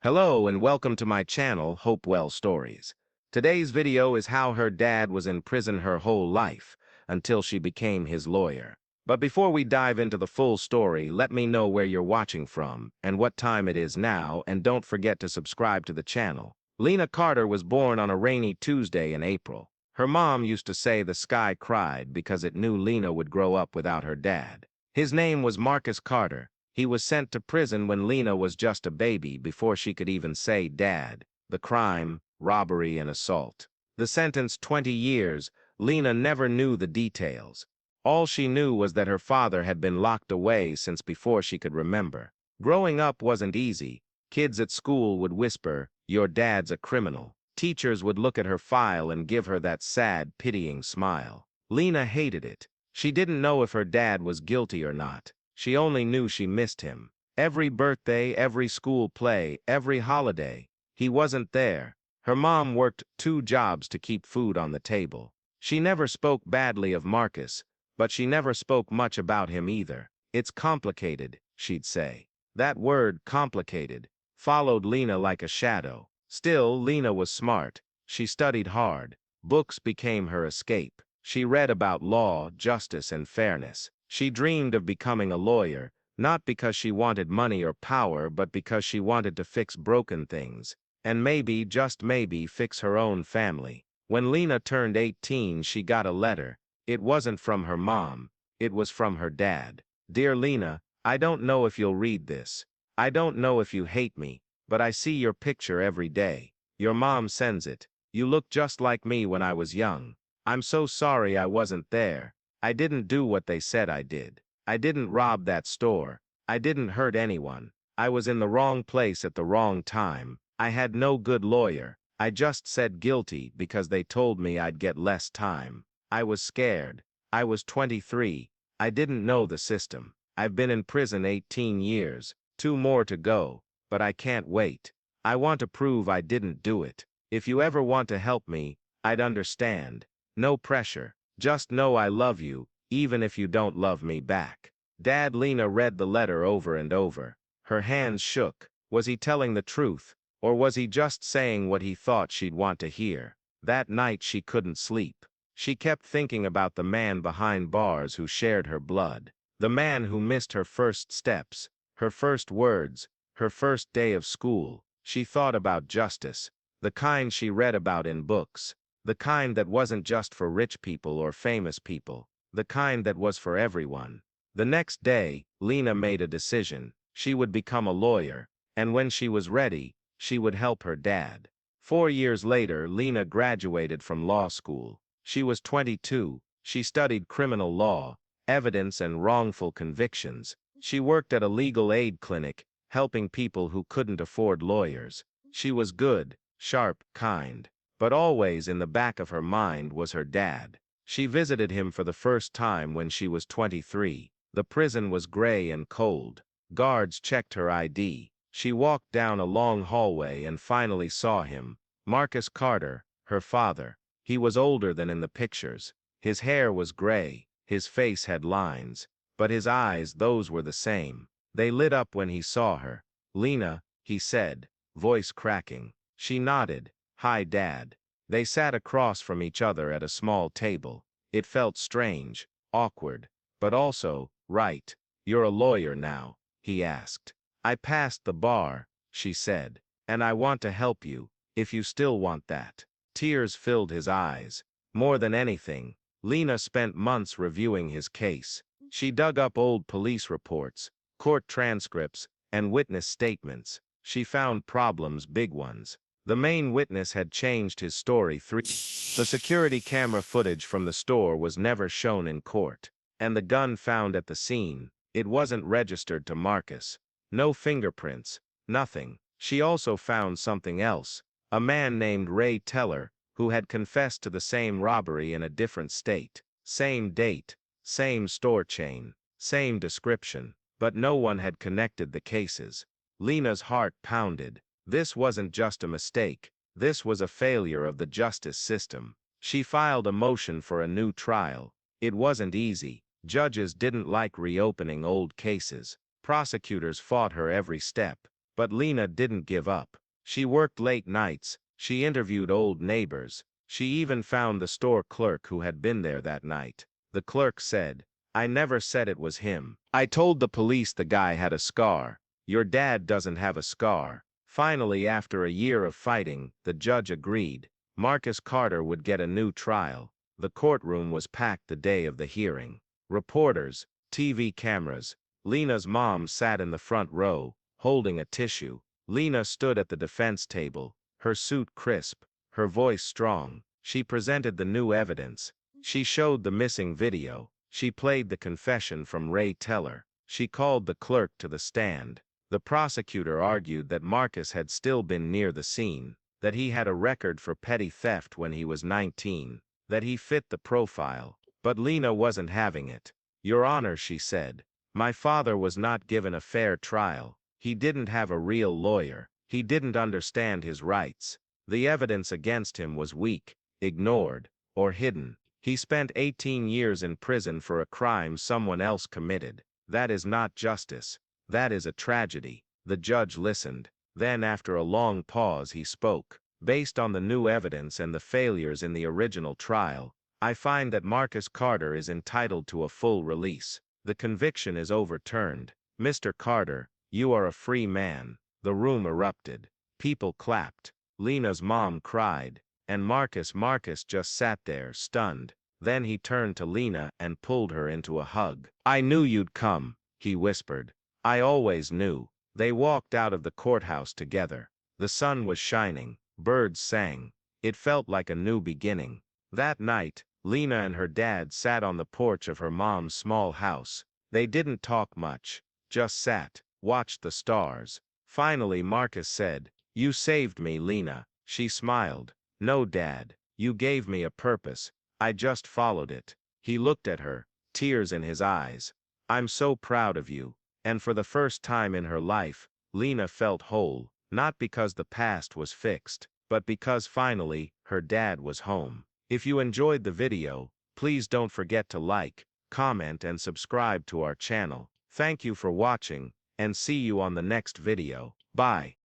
Hello and welcome to my channel, Hopewell Stories. Today's video is how her dad was in prison her whole life, until she became his lawyer. But before we dive into the full story, let me know where you're watching from, and what time it is now, and don't forget to subscribe to the channel. Lena Carter was born on a rainy Tuesday in April. Her mom used to say the sky cried because it knew Lena would grow up without her dad. His name was Marcus Carter. He was sent to prison when Lena was just a baby before she could even say dad. The crime, robbery and assault. The sentence 20 years, Lena never knew the details. All she knew was that her father had been locked away since before she could remember. Growing up wasn't easy. Kids at school would whisper, "Your dad's a criminal." Teachers would look at her file and give her that sad, pitying smile. Lena hated it. She didn't know if her dad was guilty or not. She only knew she missed him. Every birthday, every school play, every holiday. He wasn't there. Her mom worked 2 jobs to keep food on the table. She never spoke badly of Marcus, but she never spoke much about him either. "It's complicated," she'd say. That word, complicated, followed Lena like a shadow. Still, Lena was smart. She studied hard. Books became her escape. She read about law, justice, and fairness. She dreamed of becoming a lawyer, not because she wanted money or power, but because she wanted to fix broken things, and maybe, just maybe, fix her own family. When Lena turned 18, she got a letter. It wasn't from her mom. It was from her dad. "Dear Lena, I don't know if you'll read this. I don't know if you hate me, but I see your picture every day. Your mom sends it. You look just like me when I was young. I'm so sorry I wasn't there. I didn't do what they said I did. I didn't rob that store. I didn't hurt anyone. I was in the wrong place at the wrong time. I had no good lawyer. I just said guilty because they told me I'd get less time. I was scared. I was 23. I didn't know the system. I've been in prison 18 years, 2 more to go, but I can't wait. I want to prove I didn't do it. If you ever want to help me, I'd understand. No pressure. Just know I love you, even if you don't love me back." Dad. Lena read the letter over and over. Her hands shook. Was he telling the truth, or was he just saying what he thought she'd want to hear? That night she couldn't sleep. She kept thinking about the man behind bars who shared her blood. The man who missed her first steps, her first words, her first day of school. She thought about justice, the kind she read about in books. The kind that wasn't just for rich people or famous people. The kind that was for everyone. The next day, Lena made a decision. She would become a lawyer, and when she was ready, she would help her dad. 4 years later, Lena graduated from law school. She was 22. She studied criminal law, evidence and wrongful convictions. She worked at a legal aid clinic, helping people who couldn't afford lawyers. She was good, sharp, kind. But always in the back of her mind was her dad. She visited him for the first time when she was 23. The prison was gray and cold. Guards checked her ID. She walked down a long hallway and finally saw him. Marcus Carter, her father. He was older than in the pictures. His hair was gray. His face had lines. But his eyes, those were the same. They lit up when he saw her. "Lena," he said, voice cracking. She nodded. "Hi, Dad." They sat across from each other at a small table. It felt strange, awkward, but also right. "You're a lawyer now?" he asked. "I passed the bar," she said, "and I want to help you, if you still want that." Tears filled his eyes. More than anything, Lena spent months reviewing his case. She dug up old police reports, court transcripts, and witness statements. She found problems, big ones. The main witness had changed his story 3. The security camera footage from the store was never shown in court. And the gun found at the scene, it wasn't registered to Marcus. No fingerprints, nothing. She also found something else. A man named Ray Teller, who had confessed to the same robbery in a different state. Same date, same store chain, same description. But no one had connected the cases. Lena's heart pounded. This wasn't just a mistake. This was a failure of the justice system. She filed a motion for a new trial. It wasn't easy. Judges didn't like reopening old cases. Prosecutors fought her every step. But Lena didn't give up. She worked late nights, she interviewed old neighbors, she even found the store clerk who had been there that night. The clerk said, "I never said it was him. I told the police the guy had a scar. Your dad doesn't have a scar." Finally, after a year of fighting, the judge agreed. Marcus Carter would get a new trial. The courtroom was packed the day of the hearing. Reporters, TV cameras. Lena's mom sat in the front row, holding a tissue. Lena stood at the defense table, her suit crisp, her voice strong. She presented the new evidence. She showed the missing video. She played the confession from Ray Teller. She called the clerk to the stand. The prosecutor argued that Marcus had still been near the scene, that he had a record for petty theft when he was 19, that he fit the profile. But Lena wasn't having it. "Your Honor," she said, "my father was not given a fair trial. He didn't have a real lawyer. He didn't understand his rights. The evidence against him was weak, ignored, or hidden. He spent 18 years in prison for a crime someone else committed. That is not justice. That is a tragedy." The judge listened. Then, after a long pause, he spoke. "Based on the new evidence and the failures in the original trial, I find that Marcus Carter is entitled to a full release. The conviction is overturned. Mr. Carter, you are a free man." The room erupted. People clapped. Lena's mom cried. And Marcus just sat there, stunned. Then he turned to Lena and pulled her into a hug. "I knew you'd come," he whispered. "I always knew." They walked out of the courthouse together. The sun was shining. Birds sang. It felt like a new beginning. That night, Lena and her dad sat on the porch of her mom's small house. They didn't talk much, just sat, watched the stars. Finally, Marcus said, "You saved me, Lena." She smiled. "No, Dad, you gave me a purpose. I just followed it." He looked at her, tears in his eyes. "I'm so proud of you." And for the first time in her life, Lena felt whole, not because the past was fixed, but because finally, her dad was home. If you enjoyed the video, please don't forget to like, comment, and subscribe to our channel. Thank you for watching, and see you on the next video. Bye.